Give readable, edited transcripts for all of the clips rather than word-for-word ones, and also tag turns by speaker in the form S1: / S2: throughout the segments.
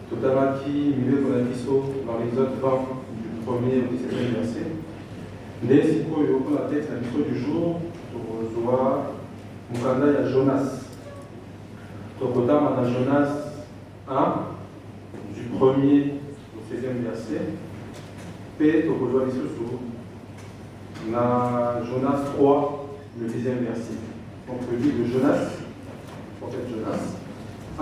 S1: Totamaki, milieu Konakiso, dans l'Exode 20, du 1er au 17e verset. Nesiko Yoko, la texte, la mission du jour, pour Zoa, Mukanda, il y a Jonas. Tokota, Mana Jonas 1, du 1er au 16e verset. P, Tokojoa, Lissousou, na Jonas 3, le 10e verset. Donc le livre de Jonas, prophète Jonas, 1,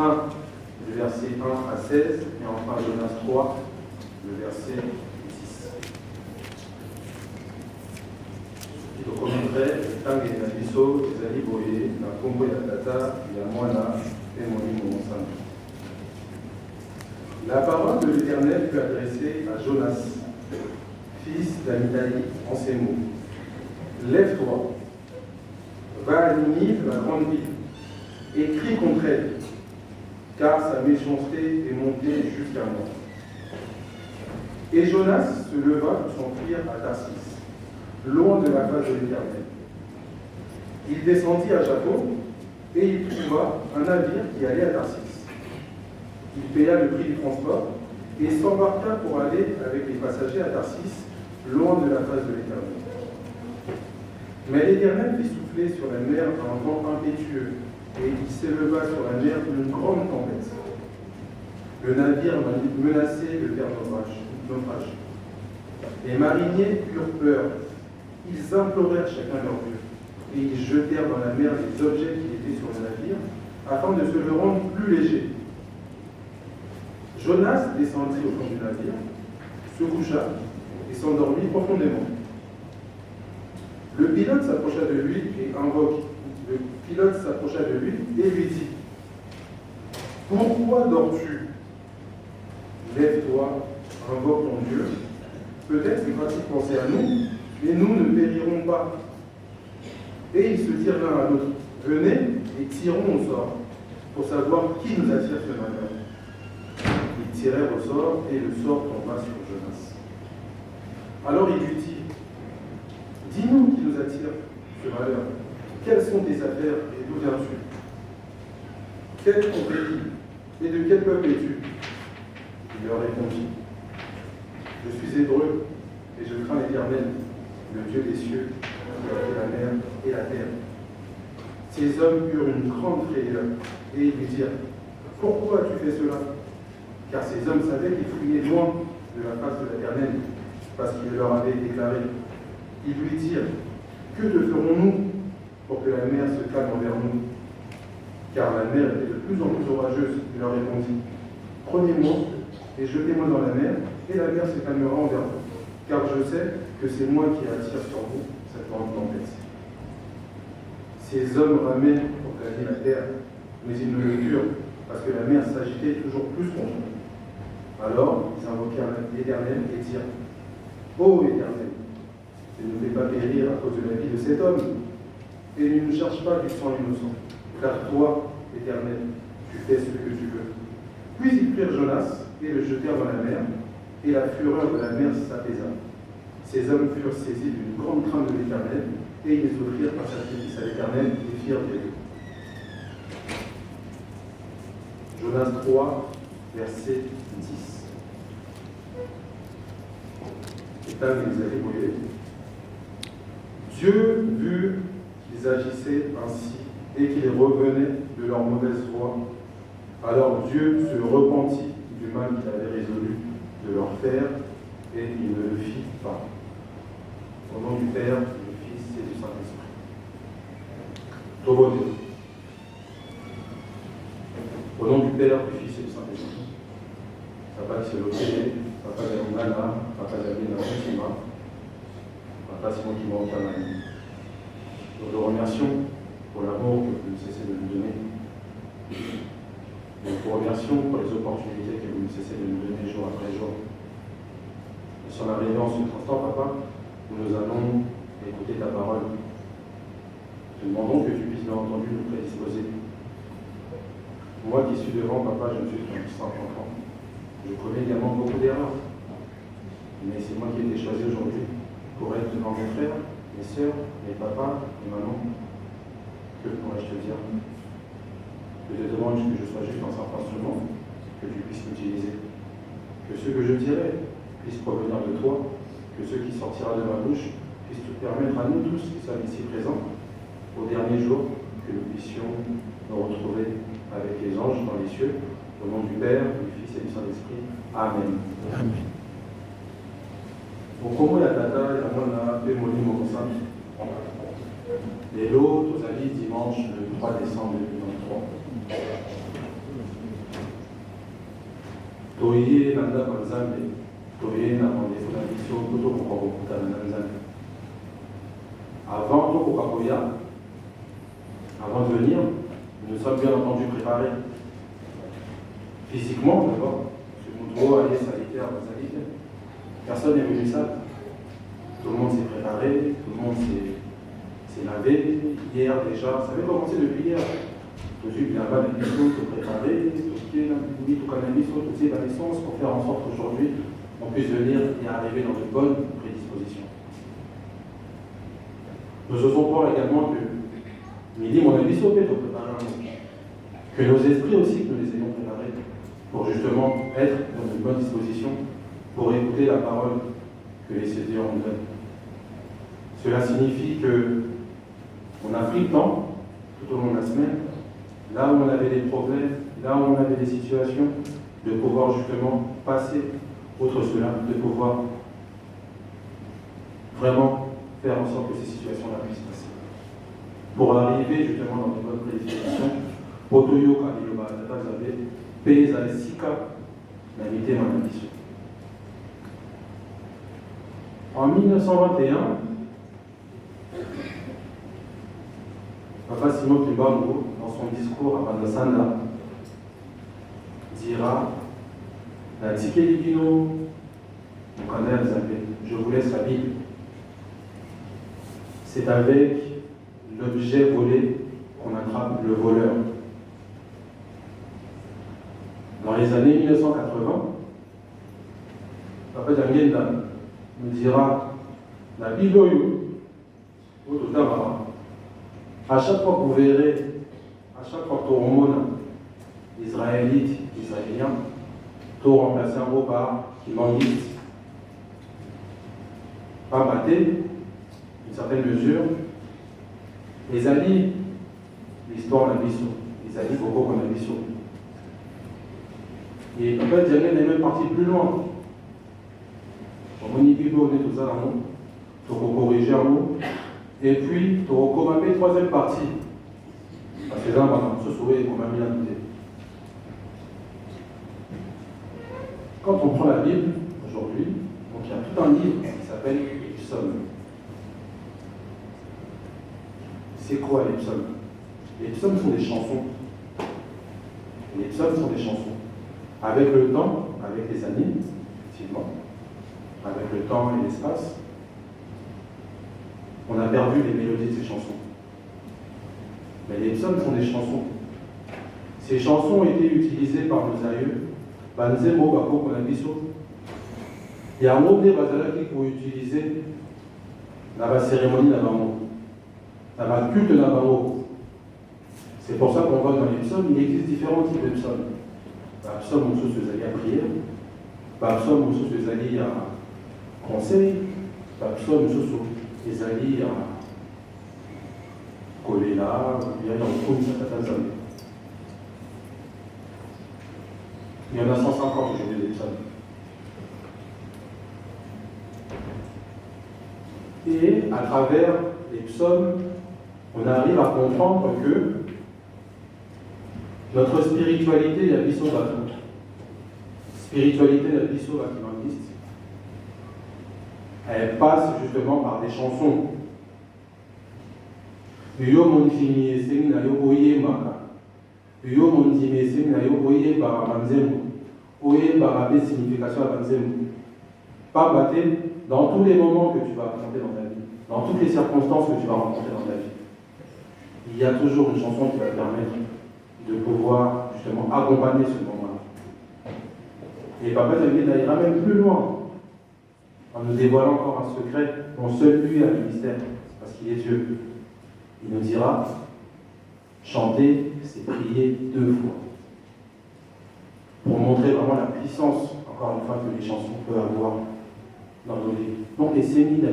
S1: le verset 1 à 16, et enfin Jonas 3, le verset 10. Donc on dirait, Tang et Nabiso, Ezali Boye, na Kongo Yatata, Yamwana, et Moni Monsan. La parole de l'Éternel fut adressée à Jonas, fils d'Amitai, en ces mots. Lève-toi, va à Ninive, la grande ville, et crie contre elle, car sa méchanceté est montée jusqu'à moi. Et Jonas se leva pour s'enfuir à Tarsis, loin de la face de l'Éternel. Il descendit à Jaffo, et il trouva un navire qui allait à Tarsis. Il paya le prix du transport, et s'embarqua pour aller avec les passagers à Tarsis, loin de la face de l'Éternel. Mais l'Éternel fit souffler sur la mer un vent impétueux, et il s'éleva sur la mer une grande tempête. Le navire menaçait de faire naufrage. Les mariniers eurent peur. Ils implorèrent chacun leur Dieu, et ils jetèrent dans la mer les objets qui étaient sur le navire, afin de se le rendre plus léger. Jonas descendit au fond du navire, se coucha et s'endormit profondément. Le pilote s'approcha de lui et lui dit: Pourquoi dors-tu? Lève-toi, invoque ton Dieu. Peut-être qu'il va-t-il penser à nous, mais nous ne périrons pas. Et ils se dirent l'un à l'autre: Venez et tirons au sort, pour savoir qui nous attire ce malheur. Ils tirèrent au sort, et le sort tomba sur Jonas. Alors il lui dit: Dis-nous qui nous attire ce malheur. Quelles sont tes affaires et d'où viens-tu? Quel est ton pays et de quel peuple es-tu? Il leur répondit: Je suis hébreu et je crains l'Éternel, le Dieu des cieux, qui a fait la mer et la terre. Ces hommes eurent une grande frayeur et ils lui dirent: Pourquoi tu fais cela? Car ces hommes savaient qu'ils fuyaient loin de la face de l'Éternel, parce qu'il leur avait déclaré. Ils lui dirent: Que te ferons-nous pour que la mer se calme envers nous? Car la mer était de plus en plus orageuse. Il leur répondit: Prenez-moi et jetez-moi dans la mer, et la mer se calmera envers vous. Car je sais que c'est moi qui attire sur vous cette grande tempête. Ces hommes ramaient pour gagner la terre, mais ils ne le durent, parce que la mer s'agitait toujours plus contre eux. Alors ils invoquèrent l'Éternel et dirent: Ô Éternel, ne nous fais pas périr à cause de la vie de cet homme, et ne nous cherche pas du sang innocent, car toi, Éternel, tu fais ce que tu veux. Puis ils prirent Jonas et le jetèrent dans la mer, et la fureur de la mer s'apaisa. Ces hommes furent saisis d'une grande crainte de l'Éternel, et ils offrirent un sacrifice à l'Éternel et firent des vœux. Jonas 3, verset 10. Et là, ils avaient brûlé. Dieu vu qu'ils agissaient ainsi et qu'ils revenaient de leur mauvaise voie, alors Dieu se repentit du mal qu'il avait résolu de leur faire et il ne le fit pas. Au nom du Père, du Fils et du Saint-Esprit. Tobo. Au nom du Père, du Fils et du Saint-Esprit. Papa Télé, Papa Nana, Papa David Nassima, Papa Simon qui m'en parle. Nous vous remercions pour l'amour que vous ne cessez de nous donner. Nous vous remercions pour les opportunités que vous ne cessez de nous donner jour après jour. Nous sommes arrivés en ce instant, Papa, où nous allons écouter ta parole. Nous demandons que tu puisses, bien entendu, nous prédisposer. Moi qui suis devant, Papa, je ne suis qu'un simple enfant. Je commets également beaucoup d'erreurs. Mais c'est moi qui ai été choisi aujourd'hui pour être devant mes frères, mes sœurs, mes papas, mes mamans. Que pourrais-je te dire? Je te demande que je sois juste un simple instrument que tu puisses m'utiliser. Que ce que je dirai puisse provenir de toi, que ce qui sortira de ma bouche puisse te permettre à nous tous qui sommes ici présents, au dernier jour, que nous puissions nous retrouver avec les anges dans les cieux, au nom du Père, du Fils et du Saint-Esprit. Amen.
S2: Amen.
S1: Okomo ya tata ya mwana pe molimo mosantu. Lelo tozali dimanche le 3 décembre 2023. Toye na ndako ya Nzambe, toye na rendez-vous na biso po tokoka kokutana na Nzambe. Avant tokoka koya, avant de venir, nous sommes bien entendu préparés. Physiquement d'abord, ce moudro allait sanitaire, personne n'est venu ça. Tout le monde s'est préparé, tout le monde s'est lavé. Hier déjà, ça avait commencé depuis hier. Tout de suite, il y a pas de mission, tout préparé, tout ce qui est là, tout cannabis, tout la naissance, pour faire en sorte qu'aujourd'hui, on puisse venir et arriver dans de bonnes prédispositions. Nous osons voir également que midi, mon avis, sauvé pour préparer un monde. Que nos esprits aussi, que nous les ayons préparés pour justement être dans une bonne disposition pour écouter la parole que les Seigneurs nous donnent. Cela signifie que on a pris le temps, tout au long de la semaine, là où on avait des problèmes, là où on avait des situations, de pouvoir justement passer outre cela, de pouvoir vraiment faire en sorte que ces situations-là puissent passer. Pour arriver justement dans une bonne prédisposition, Otoyo Kaliyoba Tata Zabe, Pesa Sika, l'invité dans la mission. En 1921, Papa Simon Kimbangu, dans son discours à Bandasanda, dira la Tikeligino, je vous laisse la Bible. C'est avec l'objet volé qu'on attrape le voleur. Dans les années 1980, Papa Djangenda nous dira la Bible, à chaque fois que vous verrez, à chaque fois que tu remontes Israélite, Israélien, tu remplaces un mot par Kimbanguiste. Pas maté, d'une certaine mesure, les alliés, l'histoire n'a visu, les alliés beaucoup qu'on a visu. Et peut-être Daniel est même parti plus loin. On y Bible, on est tout ça dans le monde. Il faut corriger un mot. Et puis, tu recommandes la troisième partie. Parce que là, on se souvient qu'on m'a mis à côté. Quand on prend la Bible, aujourd'hui, donc il y a tout un livre qui s'appelle les psaumes. C'est quoi les psaumes? Les psaumes sont des chansons. Les psaumes sont des chansons. Avec le temps, avec les années, effectivement, avec le temps et l'espace, on a perdu les mélodies de ces chansons. Mais les psaumes sont des chansons. Ces chansons ont été utilisées par nos aïeux. Banzemo Bako Konabiso. Il y a un mot de Bazalaki pour utiliser dans la cérémonie d'Abamo, dans la culte d'Abamo. C'est pour ça qu'on voit dans les psaumes, il existe différents types de psaumes. La psaume où se alliés à prière, la psaume où se alliés à conseil, la psaume où les alliés à Kolela, ou bien en Koum Satatazam. Il y en a 150 aujourd'hui des psaumes. Et à travers les psaumes, on arrive à comprendre que notre spiritualité, la Bissovatu, spiritualité, la Bissovatu, elle passe justement par des chansons. Yo mondimi eseng na yo oye maka. Yo mondimi eseng na yo oye bara manzemo. Oye bara be signification à manzemo. Pas battre dans tous les moments que tu vas affronter dans ta vie, dans toutes les circonstances que tu vas rencontrer dans ta vie. Il y a toujours une chanson qui va te permettre de pouvoir justement accompagner ce moment-là. Et Papa Djangenda ira même plus loin en nous dévoilant encore un secret dont seul lui a le mystère, parce qu'il est Dieu. Il nous dira, chanter, c'est prier 2 fois. pour montrer vraiment la puissance, encore une fois, que les chansons peuvent avoir dans nos vies. Donc, les séminaires,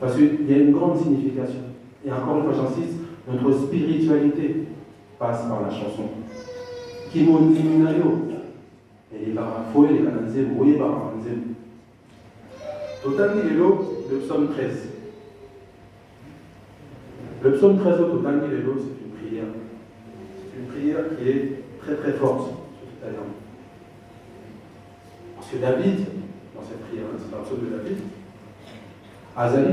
S1: parce qu'il y a une grande signification. Et encore une fois, j'insiste, notre spiritualité passe par la chanson. Kimonayo, et les barafoués, les cananzés, vous voyez, baranzés. Totani Lelo, le psaume 13. Le psaume 13 au Totani Lelo, c'est une prière. C'est une prière qui est très très forte sur toute la langue. Parce que David, dans cette prière, c'est un psaume de David, Azali